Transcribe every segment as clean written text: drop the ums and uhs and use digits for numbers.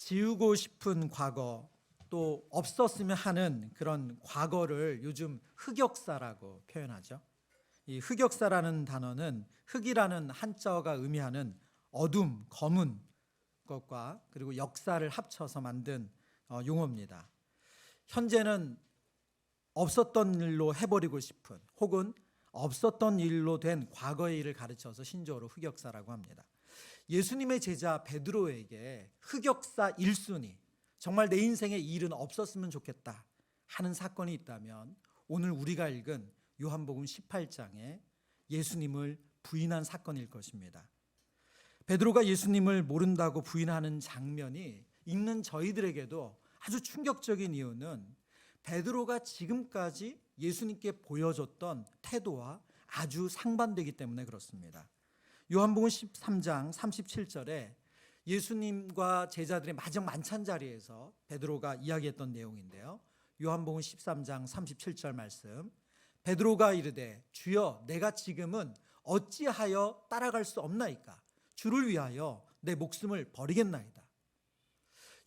지우고 싶은 과거, 또 없었으면 하는 그런 과거를 요즘 흑역사라고 표현하죠. 이 흑역사라는 단어는 흑이라는 한자어가 의미하는 어둠, 검은 것과 그리고 역사를 합쳐서 만든 용어입니다. 현재는 없었던 일로 해버리고 싶은, 혹은 없었던 일로 된 과거의 일을 가르쳐서 신조어로 흑역사라고 합니다. 예수님의 제자 베드로에게 흑역사 1순위, 정말 내 인생에 이 일은 없었으면 좋겠다 하는 사건이 있다면 오늘 우리가 읽은 요한복음 18장에 예수님을 부인한 사건일 것입니다. 베드로가 예수님을 모른다고 부인하는 장면이 읽는 저희들에게도 아주 충격적인 이유는 베드로가 지금까지 예수님께 보여줬던 태도와 아주 상반되기 때문에 그렇습니다. 요한복음 13장 37절에 예수님과 제자들의 마지막 만찬 자리에서 베드로가 이야기했던 내용인데요. 요한복음 13장 37절 말씀, 베드로가 이르되 주여 내가 지금은 어찌하여 따라갈 수 없나이까? 주를 위하여 내 목숨을 버리겠나이다.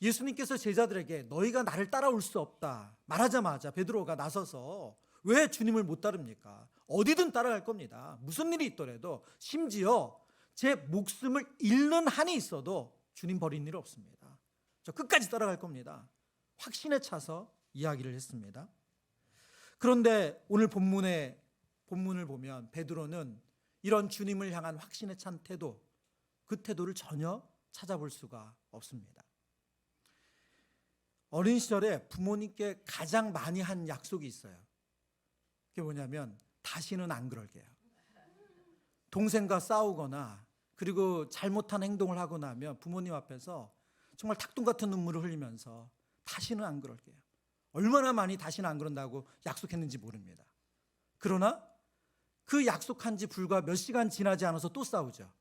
예수님께서 제자들에게 너희가 나를 따라올 수 없다 말하자마자 베드로가 나서서 왜 주님을 못 따릅니까? 어디든 따라갈 겁니다. 무슨 일이 있더라도, 심지어 제 목숨을 잃는 한이 있어도 주님 버린 일 없습니다. 저 끝까지 따라갈 겁니다. 확신에 차서 이야기를 했습니다. 그런데 오늘 본문을 보면 베드로는 이런 주님을 향한 확신에 찬 태도, 그 태도를 전혀 찾아볼 수가 없습니다. 어린 시절에 부모님께 가장 많이 한 약속이 있어요. 그게 뭐냐면 다시는 안 그럴게요. 동생과 싸우거나 그리고 잘못한 행동을 하고 나면 부모님 앞에서 정말 닭똥 같은 눈물을 흘리면서 다시는 안 그럴게요. 얼마나 많이 다시는 안 그런다고 약속했는지 모릅니다. 그러나 그 약속한 지 불과 몇 시간 지나지 않아서 또 싸우죠.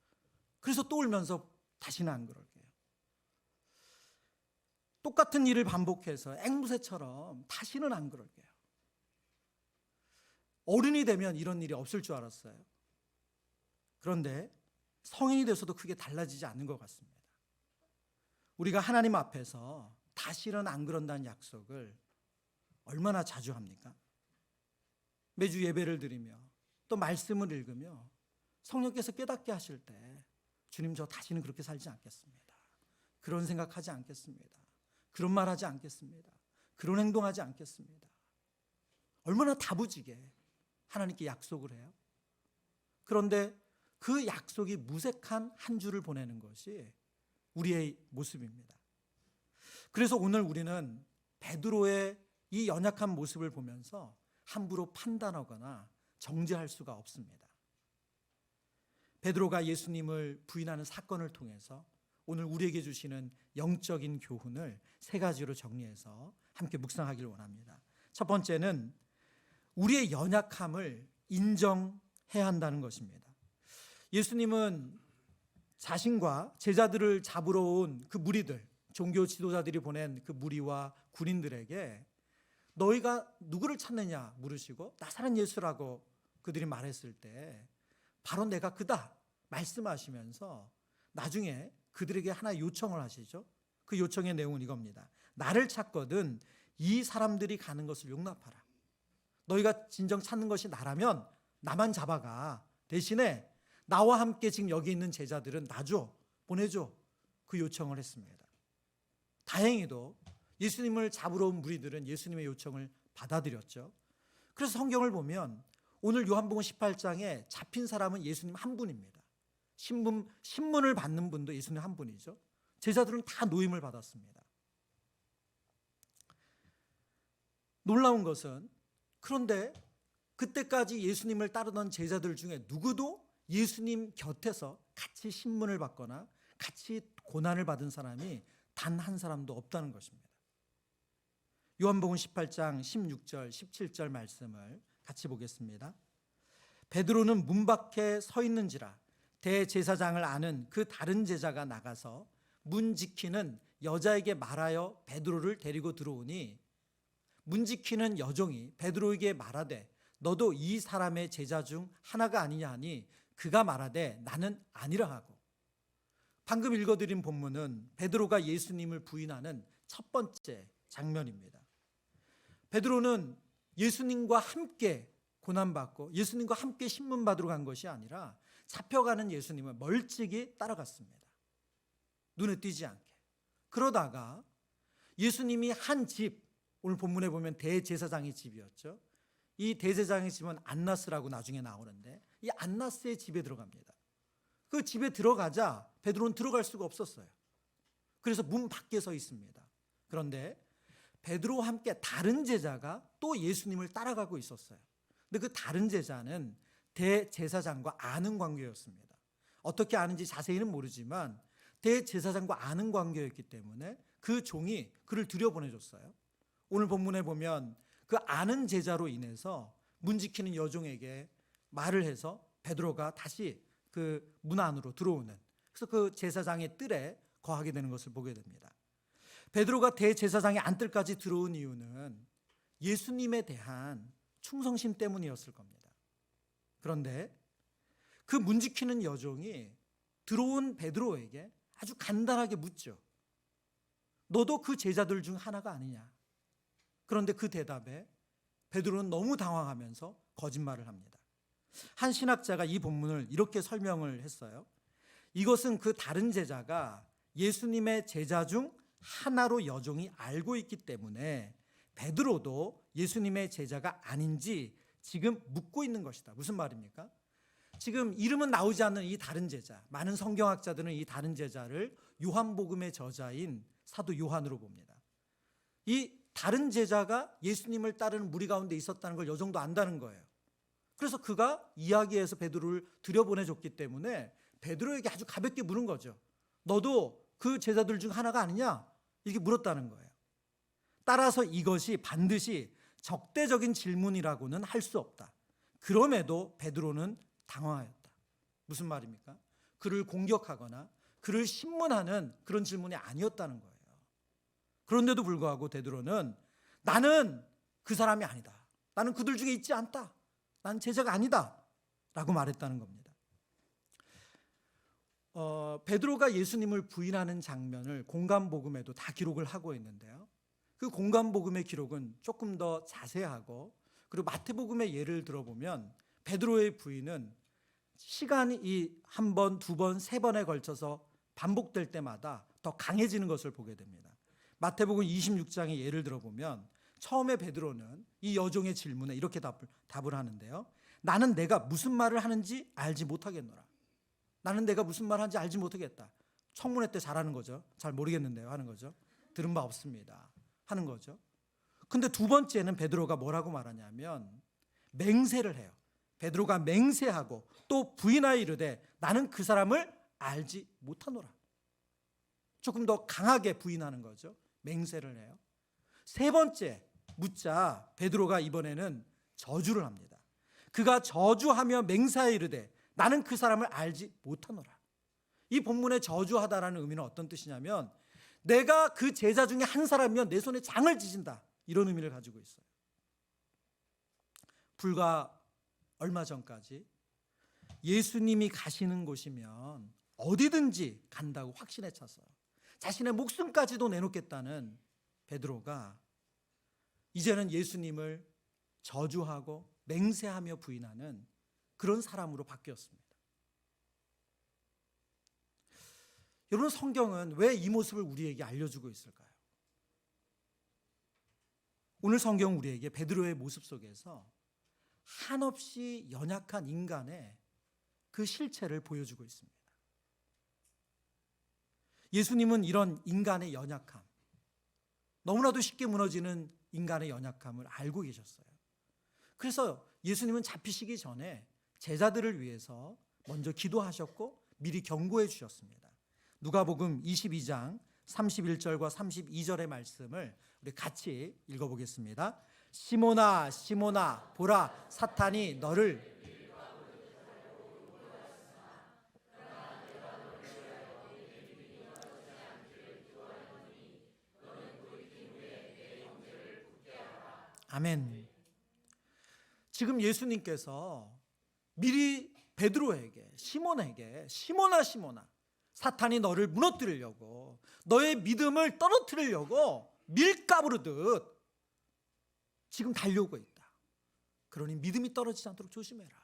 그래서 또 울면서 다시는 안 그럴게요. 똑같은 일을 반복해서 앵무새처럼 다시는 안 그럴게요. 어른이 되면 이런 일이 없을 줄 알았어요. 그런데 성인이 돼서도 크게 달라지지 않는 것 같습니다. 우리가 하나님 앞에서 다시는 안 그런다는 약속을 얼마나 자주 합니까? 매주 예배를 드리며 또 말씀을 읽으며 성령께서 깨닫게 하실 때 주님, 저 다시는 그렇게 살지 않겠습니다. 그런 생각하지 않겠습니다. 그런 말하지 않겠습니다. 그런 행동하지 않겠습니다. 얼마나 다부지게 하나님께 약속을 해요. 그런데 그 약속이 무색한 한 주를 보내는 것이 우리의 모습입니다. 그래서 오늘 우리는 베드로의 이 연약한 모습을 보면서 함부로 판단하거나 정죄할 수가 없습니다. 베드로가 예수님을 부인하는 사건을 통해서 오늘 우리에게 주시는 영적인 교훈을 세 가지로 정리해서 함께 묵상하기를 원합니다. 첫 번째는 우리의 연약함을 인정해야 한다는 것입니다. 예수님은 자신과 제자들을 잡으러 온 그 무리들, 종교 지도자들이 보낸 그 무리와 군인들에게 너희가 누구를 찾느냐 물으시고 나사렛 예수라고 그들이 말했을 때 바로 내가 그다 말씀하시면서 나중에 그들에게 하나 요청을 하시죠. 그 요청의 내용은 이겁니다. 나를 찾거든 이 사람들이 가는 것을 용납하라. 너희가 진정 찾는 것이 나라면 나만 잡아가. 대신에 나와 함께 지금 여기 있는 제자들은 놔줘, 보내줘. 그 요청을 했습니다. 다행히도 예수님을 잡으러 온 무리들은 예수님의 요청을 받아들였죠. 그래서 성경을 보면 오늘 요한복음 18장에 잡힌 사람은 예수님 한 분입니다. 신문을 받는 분도 예수님 한 분이죠. 제자들은 다 노임을 받았습니다. 놀라운 것은 그런데 그때까지 예수님을 따르던 제자들 중에 누구도 예수님 곁에서 같이 신문을 받거나 같이 고난을 받은 사람이 단 한 사람도 없다는 것입니다. 요한복음 18장 16절 17절 말씀을 같이 보겠습니다. 베드로는 문 밖에 서 있는지라 대제사장을 아는 그 다른 제자가 나가서 문 지키는 여자에게 말하여 베드로를 데리고 들어오니 문 지키는 여종이 베드로에게 말하되 너도 이 사람의 제자 중 하나가 아니냐 하니 그가 말하되 나는 아니라 하고 방금 읽어드린 본문은 베드로가 예수님을 부인하는 첫 번째 장면입니다. 베드로는 예수님과 함께 고난받고 예수님과 함께 신문받으러 간 것이 아니라 잡혀가는 예수님을 멀찍이 따라갔습니다. 눈에 띄지 않게. 그러다가 예수님이 한 집, 오늘 본문에 보면 대제사장의 집이었죠. 이 대제사장의 집은 안나스라고 나중에 나오는데 이 안나스의 집에 들어갑니다. 그 집에 들어가자 베드로는 들어갈 수가 없었어요. 그래서 문 밖에 서 있습니다. 그런데 베드로와 함께 다른 제자가 또 예수님을 따라가고 있었어요. 근데 그 다른 제자는 대제사장과 아는 관계였습니다. 어떻게 아는지 자세히는 모르지만 대제사장과 아는 관계였기 때문에 그 종이 그를 들여보내줬어요. 오늘 본문에 보면 그 아는 제자로 인해서 문 지키는 여종에게 말을 해서 베드로가 다시 그 문 안으로 들어오는, 그래서 그 제사장의 뜰에 거하게 되는 것을 보게 됩니다. 베드로가 대제사장의 안뜰까지 들어온 이유는 예수님에 대한 충성심 때문이었을 겁니다. 그런데 그 문 지키는 여종이 들어온 베드로에게 아주 간단하게 묻죠. 너도 그 제자들 중 하나가 아니냐? 그런데 그 대답에 베드로는 너무 당황하면서 거짓말을 합니다. 한 신학자가 이 본문을 이렇게 설명을 했어요. 이것은 그 다른 제자가 예수님의 제자 중 하나로 여종이 알고 있기 때문에 베드로도 예수님의 제자가 아닌지 지금 묻고 있는 것이다. 무슨 말입니까? 지금 이름은 나오지 않는 이 다른 제자, 많은 성경학자들은 이 다른 제자를 요한복음의 저자인 사도 요한으로 봅니다. 이 다른 제자가 예수님을 따르는 무리 가운데 있었다는 걸 여종도 안다는 거예요. 그래서 그가 이야기해서 베드로를 들여보내줬기 때문에 베드로에게 아주 가볍게 물은 거죠. 너도 그 제자들 중 하나가 아니냐? 이렇게 물었다는 거예요. 따라서 이것이 반드시 적대적인 질문이라고는 할 수 없다. 그럼에도 베드로는 당황하였다. 무슨 말입니까? 그를 공격하거나 그를 신문하는 그런 질문이 아니었다는 거예요. 그런데도 불구하고 베드로는 나는 그 사람이 아니다. 나는 그들 중에 있지 않다. 나는 제자가 아니다. 라고 말했다는 겁니다. 베드로가 예수님을 부인하는 장면을 공간복음에도 다 기록을 하고 있는데요. 그 공간복음의 기록은 조금 더 자세하고, 그리고 마태복음의 예를 들어보면 베드로의 부인은 시간이 이 한 번, 두 번, 세 번에 걸쳐서 반복될 때마다 더 강해지는 것을 보게 됩니다. 마태복음 26장의 예를 들어보면 처음에 베드로는 이 여종의 질문에 이렇게 답을 하는데요. 나는 내가 무슨 말을 하는지 알지 못하겠노라. 나는 내가 무슨 말을 하는지 알지 못하겠다. 청문회 때 잘하는 거죠. 잘 모르겠는데요 하는 거죠. 들은 바 없습니다 하는 거죠. 근데 두 번째는 베드로가 뭐라고 말하냐면 맹세를 해요. 베드로가 맹세하고 또 부인하여 이르되 나는 그 사람을 알지 못하노라. 조금 더 강하게 부인하는 거죠. 맹세를 해요. 세 번째 묻자 베드로가 이번에는 저주를 합니다. 그가 저주하며 맹세하여 이르되 나는 그 사람을 알지 못하노라. 이 본문의 저주하다라는 의미는 어떤 뜻이냐면 내가 그 제자 중에 한 사람이면 내 손에 장을 지진다. 이런 의미를 가지고 있어요. 불과 얼마 전까지 예수님이 가시는 곳이면 어디든지 간다고 확신에 차서 자신의 목숨까지도 내놓겠다는 베드로가 이제는 예수님을 저주하고 맹세하며 부인하는 그런 사람으로 바뀌었습니다. 여러분, 성경은 왜 이 모습을 우리에게 알려주고 있을까요? 오늘 성경은 우리에게 베드로의 모습 속에서 한없이 연약한 인간의 그 실체를 보여주고 있습니다. 예수님은 이런 인간의 연약함, 너무나도 쉽게 무너지는 인간의 연약함을 알고 계셨어요. 그래서 예수님은 잡히시기 전에 제자들을 위해서 먼저 기도하셨고 미리 경고해 주셨습니다. 누가복음 22장 31절과 32절의 말씀을 우리 같이 읽어보겠습니다. 시몬아 시몬아 보라 사탄이 너를 아멘. 지금 예수님께서 미리 베드로에게 시몬에게 시몬아 시몬아 사탄이 너를 무너뜨리려고, 너의 믿음을 떨어뜨리려고 밀가부르듯 지금 달려오고 있다. 그러니 믿음이 떨어지지 않도록 조심해라.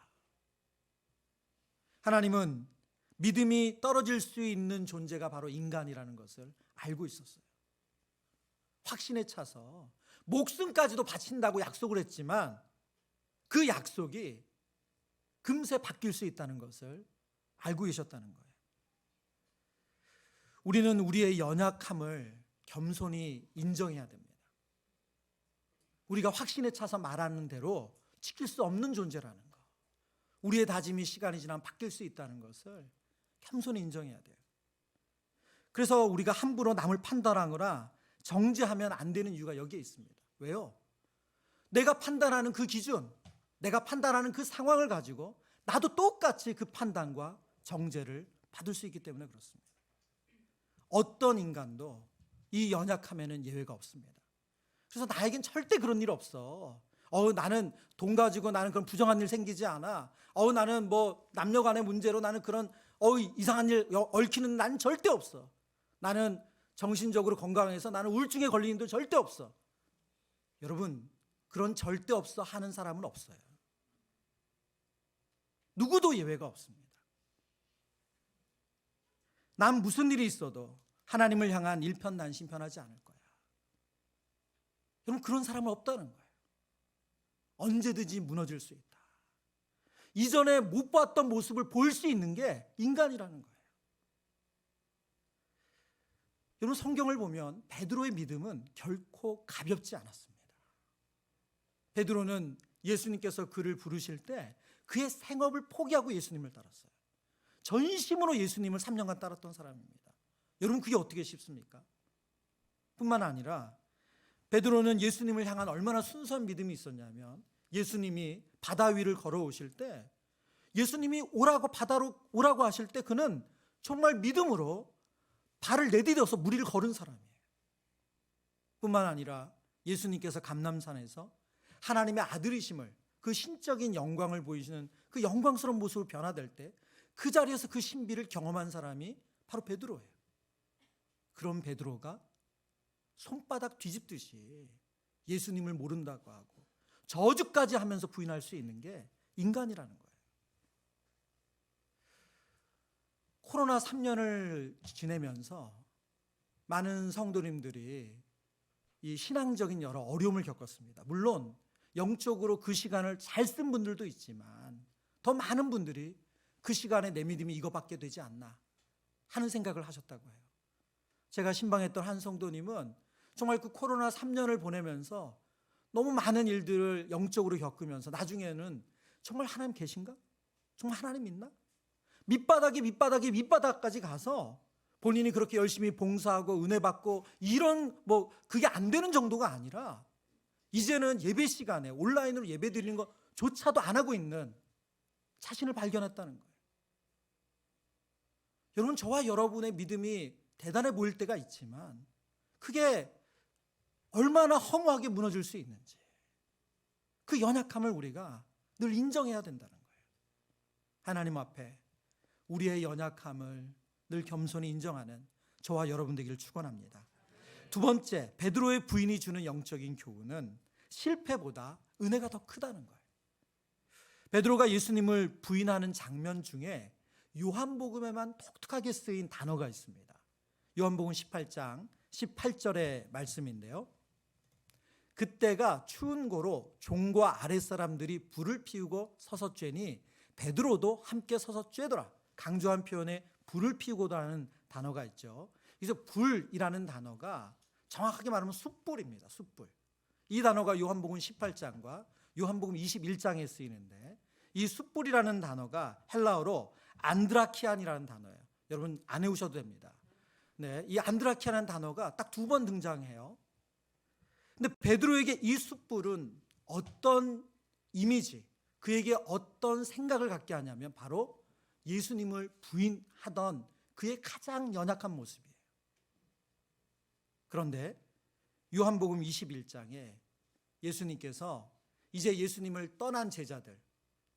하나님은 믿음이 떨어질 수 있는 존재가 바로 인간이라는 것을 알고 있었어요. 확신에 차서 목숨까지도 바친다고 약속을 했지만 그 약속이 금세 바뀔 수 있다는 것을 알고 계셨다는 거예요. 우리는 우리의 연약함을 겸손히 인정해야 됩니다. 우리가 확신에 차서 말하는 대로 지킬 수 없는 존재라는 거, 우리의 다짐이 시간이 지나면 바뀔 수 있다는 것을 겸손히 인정해야 돼요. 그래서 우리가 함부로 남을 판단하거나 정죄하면 안 되는 이유가 여기에 있습니다. 왜요? 내가 판단하는 그 기준, 내가 판단하는 그 상황을 가지고 나도 똑같이 그 판단과 정죄를 받을 수 있기 때문에 그렇습니다. 어떤 인간도 이 연약함에는 예외가 없습니다. 그래서 나에겐 절대 그런 일 없어. 나는 돈 가지고 나는 그런 부정한 일 생기지 않아. 나는 뭐 남녀 간의 문제로 나는 그런 이상한 일 얽히는 난 절대 없어. 나는 정신적으로 건강해서 나는 우울증에 걸리는 일도 절대 없어. 여러분, 그런 절대 없어 하는 사람은 없어요. 누구도 예외가 없습니다. 난 무슨 일이 있어도 하나님을 향한 일편단심편하지 않을 거야. 여러분, 그런 사람은 없다는 거예요. 언제든지 무너질 수 있다. 이전에 못 봤던 모습을 볼 수 있는 게 인간이라는 거예요. 여러분, 성경을 보면 베드로의 믿음은 결코 가볍지 않았습니다. 베드로는 예수님께서 그를 부르실 때 그의 생업을 포기하고 예수님을 따랐어요. 전심으로 예수님을 3년간 따랐던 사람입니다. 여러분, 그게 어떻게 쉽습니까? 뿐만 아니라 베드로는 예수님을 향한 얼마나 순수한 믿음이 있었냐면, 예수님이 바다 위를 걸어오실 때, 예수님이 오라고 바다로 오라고 하실 때 그는 정말 믿음으로 발을 내디뎌서 물 위를 걸은 사람이에요. 뿐만 아니라 예수님께서 감람산에서 하나님의 아들이심을, 그 신적인 영광을 보이시는 그 영광스러운 모습으로 변화될 때 그 자리에서 그 신비를 경험한 사람이 바로 베드로예요. 그런 베드로가 손바닥 뒤집듯이 예수님을 모른다고 하고 저주까지 하면서 부인할 수 있는 게 인간이라는 거예요. 코로나 3년을 지내면서 많은 성도님들이 이 신앙적인 여러 어려움을 겪었습니다. 물론 영적으로 그 시간을 잘 쓴 분들도 있지만 더 많은 분들이 그 시간에 내 믿음이 이거밖에 되지 않나 하는 생각을 하셨다고 해요. 제가 신방했던 한 성도님은 정말 그 코로나 3년을 보내면서 너무 많은 일들을 영적으로 겪으면서 나중에는 정말 하나님 계신가? 정말 하나님 있나? 밑바닥까지 가서 본인이 그렇게 열심히 봉사하고 은혜 받고 이런 그게 안 되는 정도가 아니라 이제는 예배 시간에 온라인으로 예배 드리는 것조차도 안 하고 있는 자신을 발견했다는 거예요. 여러분, 저와 여러분의 믿음이 대단해 보일 때가 있지만 그게 얼마나 허무하게 무너질 수 있는지, 그 연약함을 우리가 늘 인정해야 된다는 거예요. 하나님 앞에 우리의 연약함을 늘 겸손히 인정하는 저와 여러분 되기를 축원합니다. 두 번째, 베드로의 부인이 주는 영적인 교훈은 실패보다 은혜가 더 크다는 거예요. 베드로가 예수님을 부인하는 장면 중에 요한복음에만 독특하게 쓰인 단어가 있습니다. 요한복음 18장 18절의 말씀인데요. 그때가 추운 고로 종과 아랫사람들이 불을 피우고 서서 쬐니 베드로도 함께 서서 쬐더라. 강조한 표현에 불을 피우고도 하는 단어가 있죠. 그래서 불이라는 단어가 정확하게 말하면 숯불입니다. 숯불. 이 단어가 요한복음 18장과 요한복음 21장에 쓰이는데, 이 숯불이라는 단어가 헬라어로 안드라키안이라는 단어예요. 여러분 안 외우셔도 됩니다. 네, 이 안드라키안이라는 단어가 딱 2번 등장해요. 근데 베드로에게 이 숯불은 어떤 이미지, 그에게 어떤 생각을 갖게 하냐면 바로 예수님을 부인하던 그의 가장 연약한 모습이에요. 그런데 요한복음 21장에 예수님께서 이제 예수님을 떠난 제자들,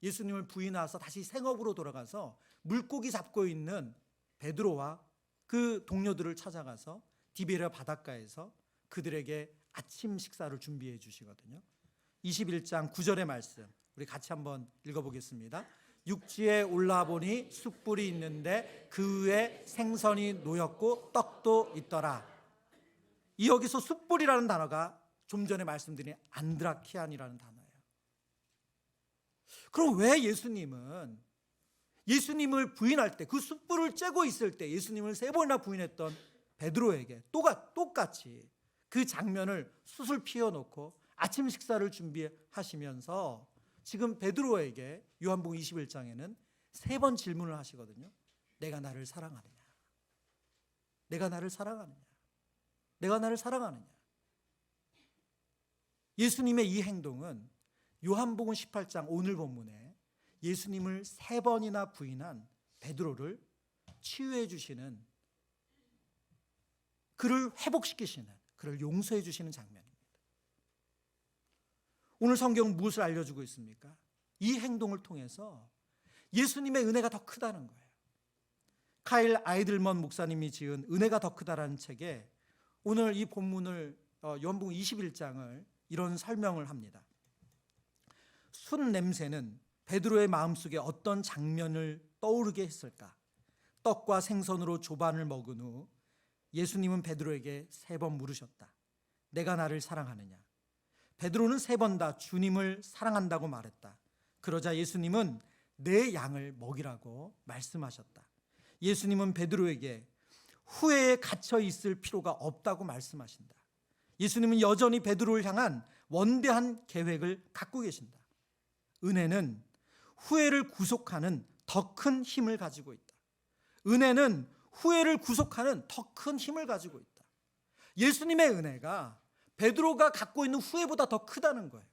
예수님을 부인해서 다시 생업으로 돌아가서 물고기 잡고 있는 베드로와 그 동료들을 찾아가서 디베랴 바닷가에서 그들에게 아침 식사를 준비해 주시거든요. 21장 9절의 말씀 우리 같이 한번 읽어보겠습니다. 육지에 올라보니 숯불이 있는데 그 위에 생선이 놓였고 떡도 있더라. 이 여기서 숯불이라는 단어가 좀 전에 말씀드린 안드라키안이라는 단어예요. 그럼 왜 예수님을 부인할 때, 그 숯불을 쬐고 있을 때 예수님을 3번이나 부인했던 베드로에게 똑같이 그 장면을 숯을 피워놓고 아침 식사를 준비하시면서 지금 베드로에게 요한복음 21장에는 3번 질문을 하시거든요. 내가 나를 사랑하느냐? 내가 나를 사랑하느냐? 내가 나를 사랑하느냐? 예수님의 이 행동은 요한복음 18장 오늘 본문에 예수님을 3번이나 부인한 베드로를 치유해 주시는, 그를 회복시키시는, 그를 용서해 주시는 장면입니다. 오늘 성경은 무엇을 알려주고 있습니까? 이 행동을 통해서 예수님의 은혜가 더 크다는 거예요. 카일 아이들먼 목사님이 지은 은혜가 더 크다라는 책에 오늘 이 본문을 요한복음 21장을 이런 설명을 합니다. 숯 냄새는 베드로의 마음속에 어떤 장면을 떠오르게 했을까? 떡과 생선으로 조반을 먹은 후 예수님은 베드로에게 3번 물으셨다. 내가 나를 사랑하느냐? 베드로는 3번 다 주님을 사랑한다고 말했다. 그러자 예수님은 내 양을 먹이라고 말씀하셨다. 예수님은 베드로에게 후회에 갇혀 있을 필요가 없다고 말씀하신다. 예수님은 여전히 베드로를 향한 원대한 계획을 갖고 계신다. 은혜는 후회를 구속하는 더 큰 힘을 가지고 있다. 은혜는 후회를 구속하는 더 큰 힘을 가지고 있다. 예수님의 은혜가 베드로가 갖고 있는 후회보다 더 크다는 거예요.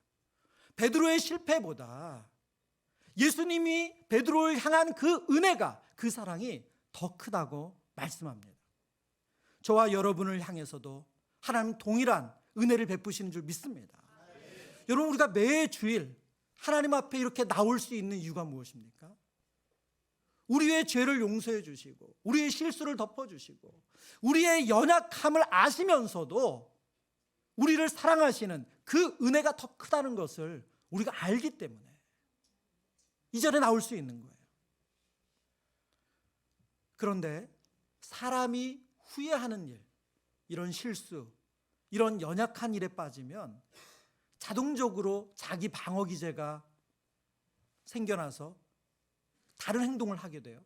베드로의 실패보다 예수님이 베드로를 향한 그 은혜가, 그 사랑이 더 크다고 말씀합니다. 저와 여러분을 향해서도 하나님 동일한 은혜를 베푸시는 줄 믿습니다. 여러분, 우리가 매주일 하나님 앞에 이렇게 나올 수 있는 이유가 무엇입니까? 우리의 죄를 용서해 주시고 우리의 실수를 덮어주시고 우리의 연약함을 아시면서도 우리를 사랑하시는 그 은혜가 더 크다는 것을 우리가 알기 때문에 이 자리에 나올 수 있는 거예요. 그런데 사람이 후회하는 일, 이런 실수, 이런 연약한 일에 빠지면 자동적으로 자기 방어 기제가 생겨나서 다른 행동을 하게 돼요.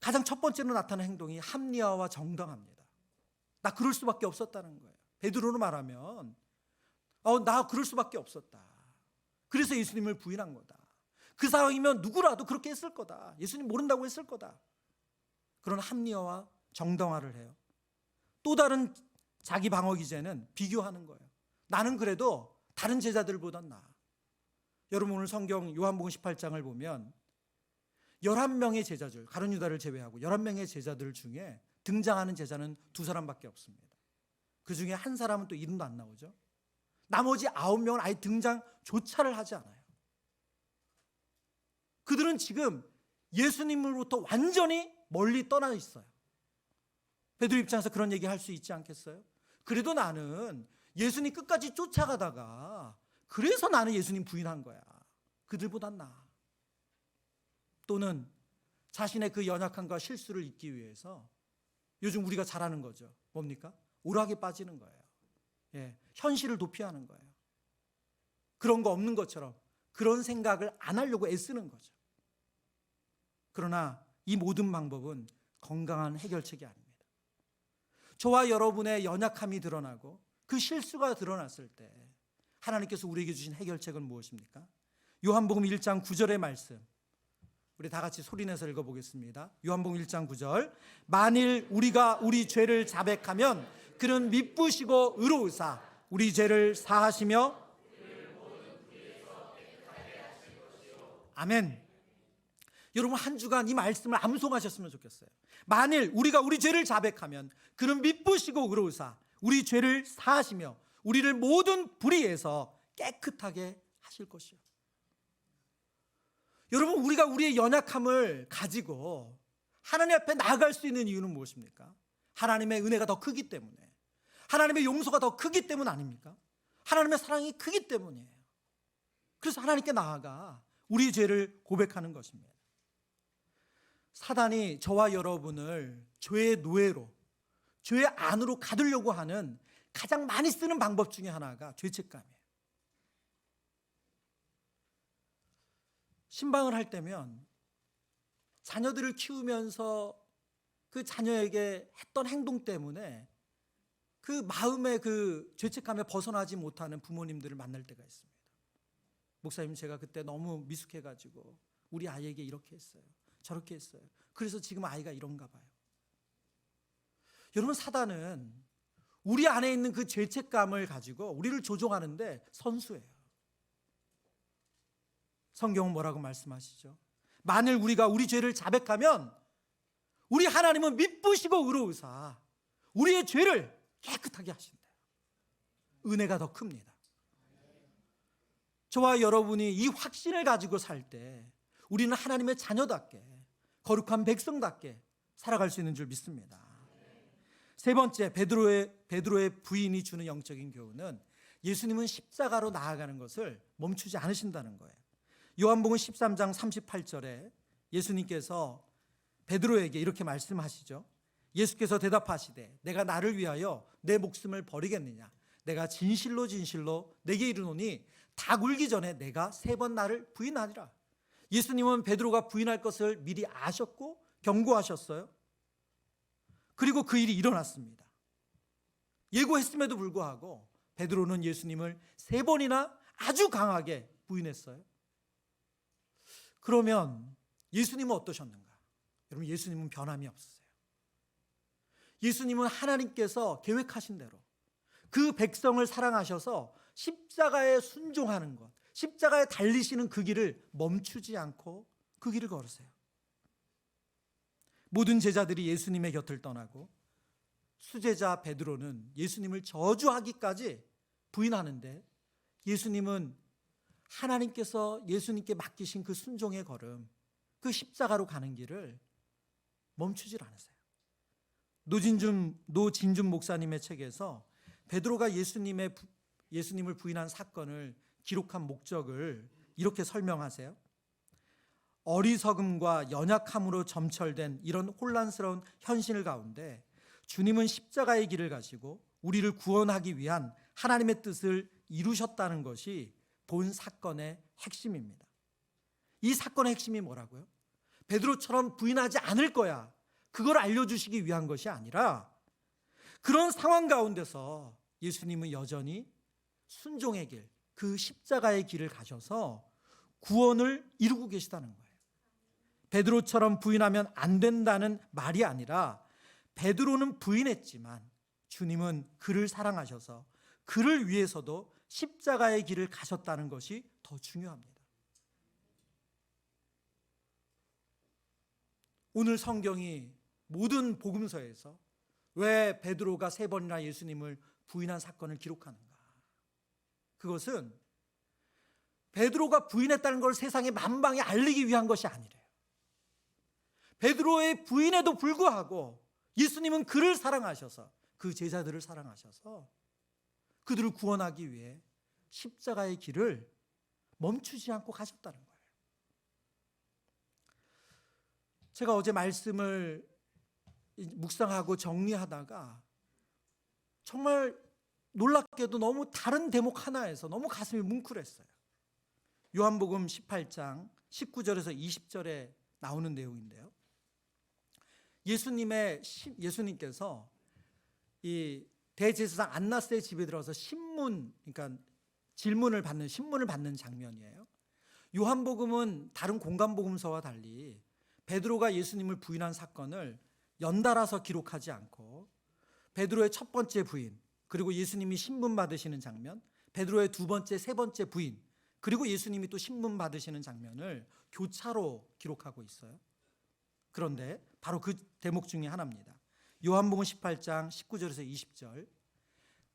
가장 첫 번째로 나타나는 행동이 합리화와 정당합니다. 나 그럴 수밖에 없었다는 거예요. 베드로로 말하면 나 그럴 수밖에 없었다. 그래서 예수님을 부인한 거다. 그 상황이면 누구라도 그렇게 했을 거다. 예수님 모른다고 했을 거다. 그런 합리화와 정당화를 해요. 또 다른 자기 방어 기제는 비교하는 거예요. 나는 그래도 다른 제자들보단 나아. 여러분, 오늘 성경 요한복음 18장을 보면 11명의 제자들, 가룟 유다를 제외하고 11명의 제자들 중에 등장하는 제자는 2사람밖에 없습니다. 그 중에 한 사람은 또 이름도 안 나오죠. 나머지 9명은 아예 등장조차를 하지 않아요. 그들은 지금 예수님으로부터 완전히 멀리 떠나 있어요. 베드로 입장에서 그런 얘기 할 수 있지 않겠어요? 그래도 나는 예수님 끝까지 쫓아가다가 그래서 나는 예수님 부인한 거야. 그들보단 나아. 또는 자신의 그 연약함과 실수를 잊기 위해서 요즘 우리가 잘하는 거죠. 뭡니까? 오락에 빠지는 거예요. 현실을 도피하는 거예요. 그런 거 없는 것처럼 그런 생각을 안 하려고 애쓰는 거죠. 그러나 이 모든 방법은 건강한 해결책이 아닙니다. 저와 여러분의 연약함이 드러나고 그 실수가 드러났을 때 하나님께서 우리에게 주신 해결책은 무엇입니까? 요한복음 1장 9절의 말씀, 우리 다 같이 소리내서 읽어보겠습니다. 요한복음 1장 9절. 만일 우리가 우리 죄를 자백하면 그는 미쁘시고 의로우사 우리 죄를 사하시며. 아멘. 여러분, 한 주간 이 말씀을 암송하셨으면 좋겠어요. 만일 우리가 우리 죄를 자백하면 그는 미쁘시고 의로우사 우리 죄를 사하시며 우리를 모든 불의에서 깨끗하게 하실 것이요. 여러분, 우리가 우리의 연약함을 가지고 하나님 앞에 나아갈 수 있는 이유는 무엇입니까? 하나님의 은혜가 더 크기 때문에, 하나님의 용서가 더 크기 때문 아닙니까? 하나님의 사랑이 크기 때문이에요. 그래서 하나님께 나아가 우리 죄를 고백하는 것입니다. 사단이 저와 여러분을 죄의 노예로, 죄의 안으로 가두려고 하는 가장 많이 쓰는 방법 중에 하나가 죄책감이에요. 신방을 할 때면 자녀들을 키우면서 그 자녀에게 했던 행동 때문에 그 마음의 그 죄책감에 벗어나지 못하는 부모님들을 만날 때가 있습니다. 목사님, 제가 그때 너무 미숙해가지고 우리 아이에게 이렇게 했어요, 저렇게 했어요. 그래서 지금 아이가 이런가 봐요. 여러분, 사단은 우리 안에 있는 그 죄책감을 가지고 우리를 조종하는데 선수예요. 성경은 뭐라고 말씀하시죠? 만일 우리가 우리 죄를 자백하면 우리 하나님은 미쁘시고 의로우사 우리의 죄를 깨끗하게 하신다. 은혜가 더 큽니다. 저와 여러분이 이 확신을 가지고 살 때 우리는 하나님의 자녀답게, 거룩한 백성답게 살아갈 수 있는 줄 믿습니다. 세 번째, 베드로의 부인이 주는 영적인 교훈은 예수님은 십자가로 나아가는 것을 멈추지 않으신다는 거예요. 요한복음 13장 38절에 예수님께서 베드로에게 이렇게 말씀하시죠. 예수께서 대답하시되 내가 나를 위하여 내 목숨을 버리겠느냐? 내가 진실로 진실로 내게 이르노니 닭 울기 전에 내가 3번 나를 부인하리라. 예수님은 베드로가 부인할 것을 미리 아셨고 경고하셨어요. 그리고 그 일이 일어났습니다. 예고했음에도 불구하고 베드로는 예수님을 3번이나 아주 강하게 부인했어요. 그러면 예수님은 어떠셨는가? 여러분, 예수님은 변함이 없으세요. 예수님은 하나님께서 계획하신 대로 그 백성을 사랑하셔서 십자가에 순종하는 것, 십자가에 달리시는 그 길을 멈추지 않고 그 길을 걸으세요. 모든 제자들이 예수님의 곁을 떠나고 수제자 베드로는 예수님을 저주하기까지 부인하는데 예수님은 하나님께서 예수님께 맡기신 그 순종의 걸음, 그 십자가로 가는 길을 멈추질 않으세요. 노진준 목사님의 책에서 베드로가 예수님을 부인한 사건을 기록한 목적을 이렇게 설명하세요. 어리석음과 연약함으로 점철된 이런 혼란스러운 현실 가운데 주님은 십자가의 길을 가시고 우리를 구원하기 위한 하나님의 뜻을 이루셨다는 것이 본 사건의 핵심입니다. 이 사건의 핵심이 뭐라고요? 베드로처럼 부인하지 않을 거야, 그걸 알려주시기 위한 것이 아니라 그런 상황 가운데서 예수님은 여전히 순종의 길, 그 십자가의 길을 가셔서 구원을 이루고 계시다는 거예요. 베드로처럼 부인하면 안 된다는 말이 아니라 베드로는 부인했지만 주님은 그를 사랑하셔서 그를 위해서도 십자가의 길을 가셨다는 것이 더 중요합니다. 오늘 성경이 모든 복음서에서 왜 베드로가 3번이나 예수님을 부인한 사건을 기록하는가? 그것은 베드로가 부인했다는 걸 세상에 만방에 알리기 위한 것이 아니래요. 베드로의 부인에도 불구하고 예수님은 그를 사랑하셔서, 그 제자들을 사랑하셔서 그들을 구원하기 위해 십자가의 길을 멈추지 않고 가셨다는 거예요. 제가 어제 말씀을 묵상하고 정리하다가 정말 놀랍게도 너무 다른 대목 하나에서 너무 가슴이 뭉클했어요. 요한복음 18장 19절에서 20절에 나오는 내용인데요. 예수님께서 이 대제사장 안나스의 집에 들어서 그러니까 신문을 받는 장면이에요. 요한복음은 다른 공간복음서와 달리 베드로가 예수님을 부인한 사건을 연달아서 기록하지 않고 베드로의 첫 번째 부인, 그리고 예수님이 신문 받으시는 장면, 베드로의 두 번째, 세 번째 부인, 그리고 예수님이 또 신문 받으시는 장면을 교차로 기록하고 있어요. 그런데 바로 그 대목 중에 하나입니다. 요한복음 18장 19절에서 20절,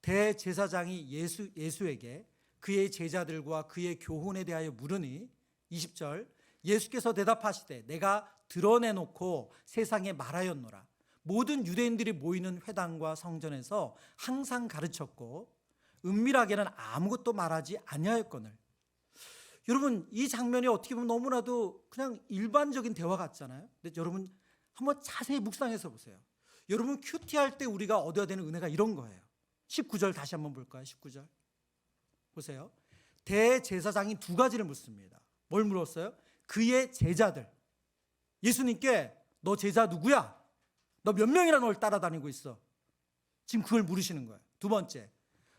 대제사장이 예수에게 그의 제자들과 그의 교훈에 대하여 물으니 20절, 예수께서 대답하시되 내가 드러내놓고 세상에 말하였노라. 모든 유대인들이 모이는 회당과 성전에서 항상 가르쳤고 은밀하게는 아무것도 말하지 아니하였거늘. 여러분, 이 장면이 어떻게 보면 너무나도 그냥 일반적인 대화 같잖아요. 근데 여러분 한번 자세히 묵상해서 보세요. 여러분 큐티할 때 우리가 얻어야 되는 은혜가 이런 거예요. 19절 다시 한번 볼까요? 19절 보세요. 대제사장이 두 가지를 묻습니다. 뭘 물었어요? 그의 제자들, 예수님께 너 제자 누구야? 너 몇 명이나 널 따라다니고 있어? 지금 그걸 물으시는 거예요. 두 번째,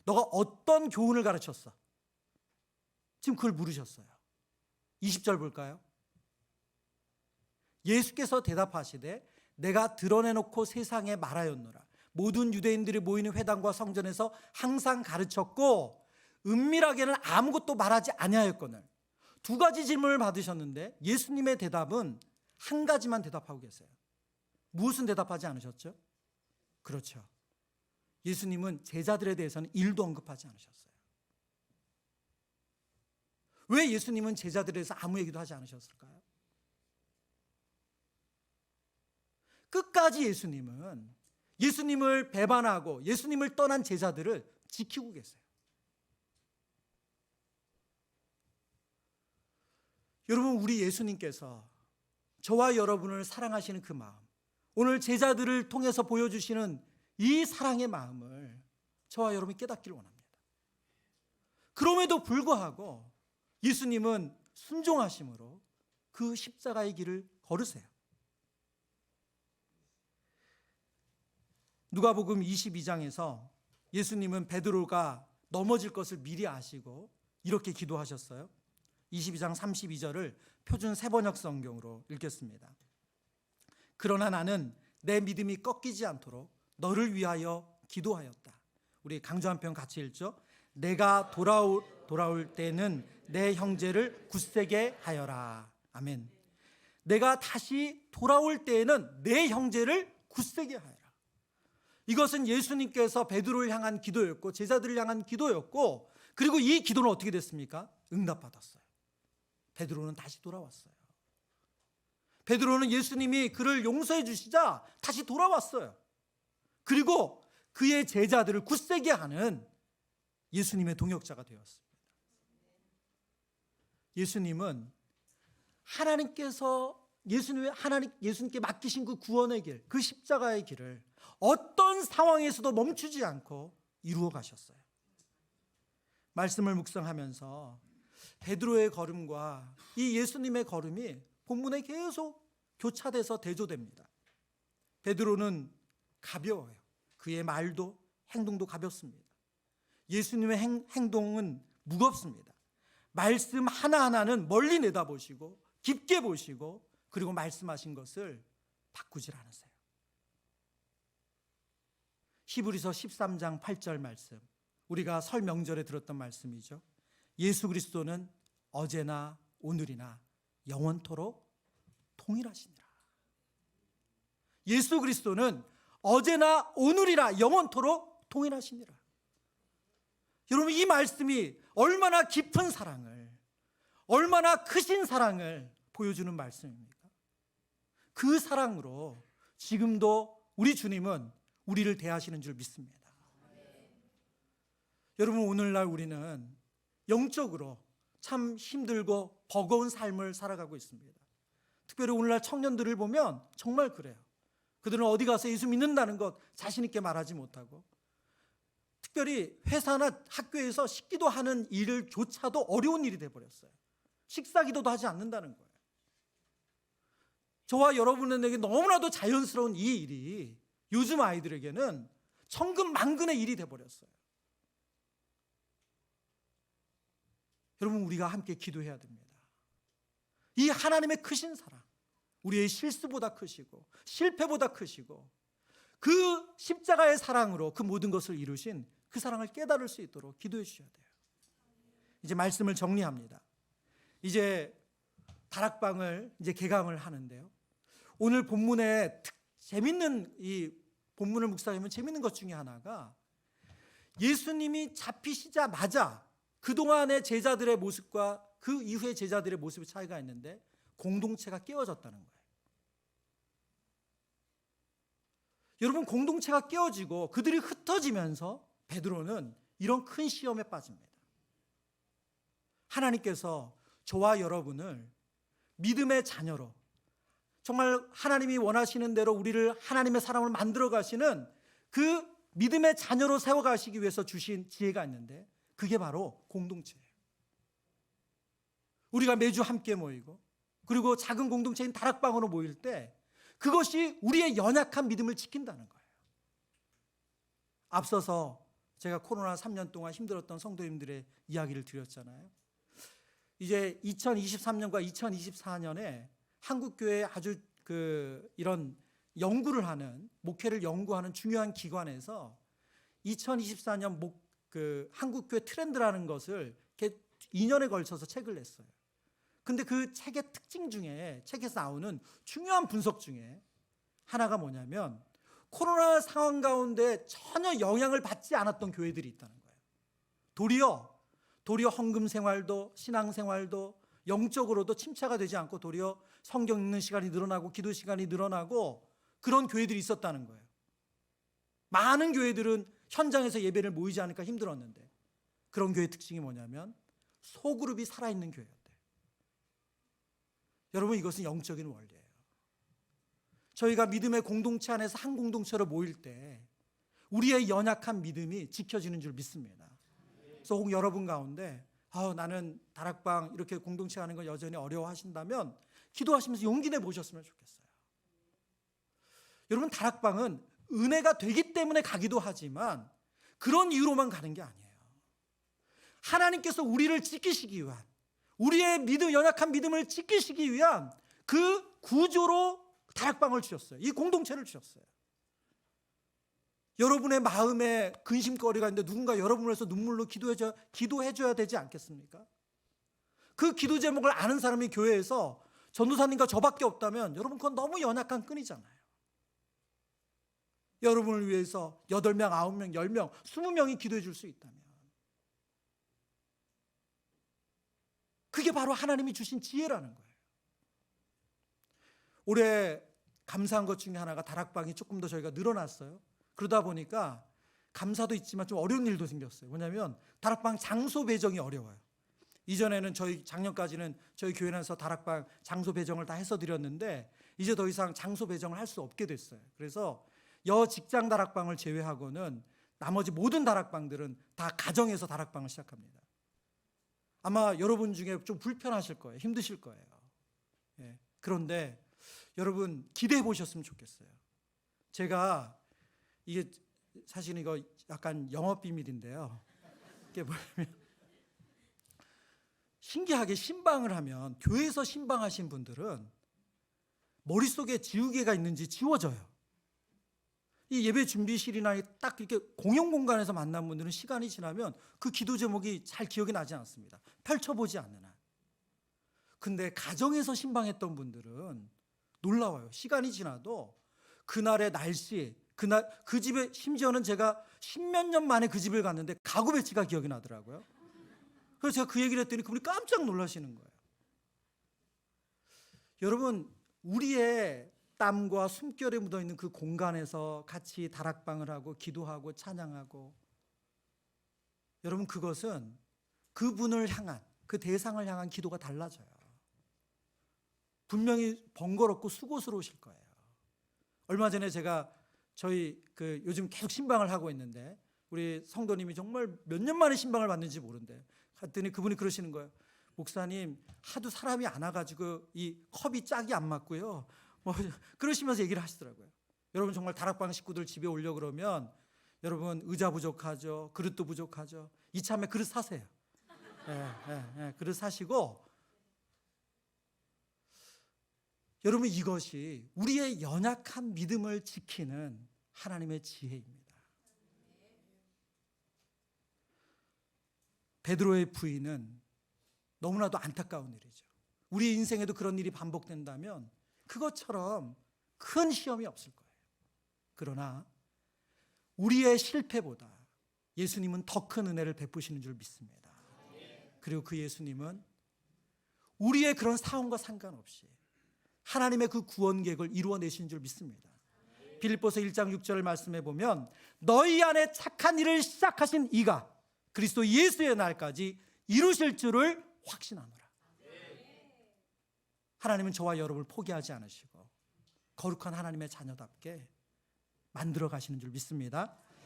너가 어떤 교훈을 가르쳤어? 지금 그걸 물으셨어요. 20절 볼까요? 예수께서 대답하시되 내가 드러내놓고 세상에 말하였노라. 모든 유대인들이 모이는 회당과 성전에서 항상 가르쳤고 은밀하게는 아무것도 말하지 아니하였거늘. 두 가지 질문을 받으셨는데 예수님의 대답은 한 가지만 대답하고 계세요. 무엇은 대답하지 않으셨죠? 그렇죠. 예수님은 제자들에 대해서는 일도 언급하지 않으셨어요. 왜 예수님은 제자들에 대해서 아무 얘기도 하지 않으셨을까요? 끝까지 예수님을 배반하고 예수님을 떠난 제자들을 지키고 계세요. 여러분, 우리 예수님께서 저와 여러분을 사랑하시는 그 마음, 오늘 제자들을 통해서 보여주시는 이 사랑의 마음을 저와 여러분이 깨닫기를 원합니다. 그럼에도 불구하고 예수님은 순종하심으로 그 십자가의 길을 걸으세요. 누가복음 22장에서 예수님은 베드로가 넘어질 것을 미리 아시고 이렇게 기도하셨어요. 22장 32절을 표준 세번역 성경으로 읽겠습니다. 그러나 나는 내 믿음이 꺾이지 않도록 너를 위하여 기도하였다. 우리 강조 한 편 같이 읽죠. 내가 돌아올 때는 내 형제를 굳세게 하여라. 아멘. 내가 다시 돌아올 때에는 내 형제를 굳세게 하여라. 이것은 예수님께서 베드로를 향한 기도였고 제자들을 향한 기도였고, 그리고 이 기도는 어떻게 됐습니까? 응답받았어요. 베드로는 다시 돌아왔어요. 베드로는 예수님이 그를 용서해 주시자 다시 돌아왔어요. 그리고 그의 제자들을 굳세게 하는 예수님의 동역자가 되었습니다. 예수님은 하나님께서 예수님께 맡기신 그 구원의 길, 그 십자가의 길을 어떤 상황에서도 멈추지 않고 이루어 가셨어요. 말씀을 묵상하면서 베드로의 걸음과 이 예수님의 걸음이 본문에 계속 교차돼서 대조됩니다. 베드로는 가벼워요. 그의 말도 행동도 가볍습니다. 예수님의 행동은 무겁습니다. 말씀 하나하나는 멀리 내다보시고 깊게 보시고 그리고 말씀하신 것을 바꾸질 않으세요. 히브리서 13장 8절 말씀, 우리가 설 명절에 들었던 말씀이죠. 예수 그리스도는 어제나 오늘이나 영원토록 동일하시니라. 예수 그리스도는 어제나 오늘이나 영원토록 동일하시니라. 여러분, 이 말씀이 얼마나 깊은 사랑을, 얼마나 크신 사랑을 보여주는 말씀입니까? 그 사랑으로 지금도 우리 주님은 우리를 대하시는 줄 믿습니다. 여러분, 오늘날 우리는 영적으로 참 힘들고 버거운 삶을 살아가고 있습니다. 특별히 오늘날 청년들을 보면 정말 그래요. 그들은 어디 가서 예수 믿는다는 것 자신 있게 말하지 못하고, 특별히 회사나 학교에서 식기도 하는 일조차도 어려운 일이 돼버렸어요. 식사기도도 하지 않는다는 거예요. 저와 여러분에게 너무나도 자연스러운 이 일이 요즘 아이들에게는 천근만근의 일이 돼버렸어요. 여러분, 우리가 함께 기도해야 됩니다. 이 하나님의 크신 사랑, 우리의 실수보다 크시고 실패보다 크시고 그 십자가의 사랑으로 그 모든 것을 이루신 그 사랑을 깨달을 수 있도록 기도해 주셔야 돼요. 이제 말씀을 정리합니다. 이제 다락방을 이제 개강을 하는데요. 오늘 본문에 재밌는 이 본문을 묵상하면 재밌는 것 중에 하나가 예수님이 잡히시자마자 그동안의 제자들의 모습과 그 이후의 제자들의 모습의 차이가 있는데 공동체가 깨어졌다는 거예요. 여러분, 공동체가 깨어지고 그들이 흩어지면서 베드로는 이런 큰 시험에 빠집니다. 하나님께서 저와 여러분을 믿음의 자녀로, 정말 하나님이 원하시는 대로 우리를 하나님의 사람을 만들어 가시는 그 믿음의 자녀로 세워가시기 위해서 주신 지혜가 있는데, 그게 바로 공동체예요. 우리가 매주 함께 모이고, 그리고 작은 공동체인 다락방으로 모일 때 그것이 우리의 연약한 믿음을 지킨다는 거예요. 앞서서 제가 코로나 3년 동안 힘들었던 성도님들의 이야기를 드렸잖아요. 이제 2023년과 2024년에 한국교회 아주 이런 연구를 하는, 목회를 연구하는 중요한 기관에서 2024년 한국교회 트렌드라는 것을 이렇게 2년에 걸쳐서 책을 냈어요. 근데 그 책의 특징 중에, 책에서 나오는 중요한 분석 중에 하나가 뭐냐면, 코로나 상황 가운데 전혀 영향을 받지 않았던 교회들이 있다는 거예요. 도리어 헌금 생활도, 신앙 생활도 영적으로도 침체가 되지 않고 도리어 성경 읽는 시간이 늘어나고 기도 시간이 늘어나고 그런 교회들이 있었다는 거예요. 많은 교회들은 현장에서 예배를 모이지 않으니까 힘들었는데, 그런 교회의 특징이 뭐냐면 소그룹이 살아있는 교회였대요. 여러분, 이것은 영적인 원리예요. 저희가 믿음의 공동체 안에서 한 공동체로 모일 때 우리의 연약한 믿음이 지켜지는 줄 믿습니다. 그래서 혹 여러분 가운데 나는 다락방 이렇게 공동체 하는 걸 여전히 어려워하신다면 기도하시면서 용기 내보셨으면 좋겠어요. 여러분, 다락방은 은혜가 되기 때문에 가기도 하지만 그런 이유로만 가는 게 아니에요. 하나님께서 우리를 지키시기 위한, 우리의 연약한 믿음을 지키시기 위한 그 구조로 다락방을 주셨어요. 이 공동체를 주셨어요. 여러분의 마음에 근심거리가 있는데 누군가 여러분을 위해서 눈물로 기도해줘야 되지 않겠습니까? 그 기도 제목을 아는 사람이 교회에서 전도사님과 저밖에 없다면 여러분, 그건 너무 연약한 끈이잖아요. 여러분을 위해서 8명, 9명, 10명, 20명이 기도해 줄 수 있다면 그게 바로 하나님이 주신 지혜라는 거예요. 올해 감사한 것 중에 하나가 다락방이 조금 더 저희가 늘어났어요. 그러다 보니까 감사도 있지만 좀 어려운 일도 생겼어요. 뭐냐면 다락방 장소 배정이 어려워요. 이전에는 작년까지는 저희 교회에서 다락방 장소 배정을 다 해서 드렸는데 이제 더 이상 장소 배정을 할 수 없게 됐어요. 그래서 직장 다락방을 제외하고는 나머지 모든 다락방들은 다 가정에서 다락방을 시작합니다. 아마 여러분 중에 좀 불편하실 거예요. 힘드실 거예요. 그런데 여러분, 기대해 보셨으면 좋겠어요. 제가 이게 사실 이거 약간 영업 비밀인데요. 이게 뭐냐면, 신기하게 신방을 하면, 교회에서 신방하신 분들은 머릿속에 지우개가 있는지 지워져요. 이 예배 준비실이나 딱 이렇게 공용 공간에서 만난 분들은 시간이 지나면 그 기도 제목이 잘 기억이 나지 않습니다. 펼쳐보지 않는 한. 근데 가정에서 신방했던 분들은 놀라워요. 시간이 지나도 그날의 날씨, 그 집에, 심지어는 제가 10몇 년 만에 그 집을 갔는데 가구 배치가 기억이 나더라고요. 그래서 제가 그 얘기를 했더니 그분이 깜짝 놀라시는 거예요. 여러분, 우리의 땀과 숨결에 묻어있는 그 공간에서 같이 다락방을 하고 기도하고 찬양하고, 여러분, 그것은 그분을 향한, 그 대상을 향한 기도가 달라져요. 분명히 번거롭고 수고스러우실 거예요. 얼마 전에 제가 요즘 계속 신방을 하고 있는데 우리 성도님이 정말 몇 년 만에 신방을 받는지 모른대. 갔더니 그분이 그러시는 거예요. 목사님, 하도 사람이 안 와가지고 이 컵이 짝이 안 맞고요. 그러시면서 얘기를 하시더라고요. 여러분, 정말 다락방 식구들 집에 오려고 그러면 여러분, 의자 부족하죠. 그릇도 부족하죠. 이참에 그릇 사세요. 그릇 사시고, 여러분, 이것이 우리의 연약한 믿음을 지키는 하나님의 지혜입니다. 베드로의 부인은 너무나도 안타까운 일이죠. 우리 인생에도 그런 일이 반복된다면 그것처럼 큰 시험이 없을 거예요. 그러나 우리의 실패보다 예수님은 더 큰 은혜를 베푸시는 줄 믿습니다. 그리고 그 예수님은 우리의 그런 상황과 상관없이 하나님의 그 구원 계획을 이루어내시는 줄 믿습니다. 빌립보서 1장 6절 말씀해 보면 너희 안에 착한 일을 시작하신 이가 그리스도 예수의 날까지 이루실 줄을 확신하노라. 하나님은 저와 여러분을 포기하지 않으시고 거룩한 하나님의 자녀답게 만들어 가시는 줄 믿습니다.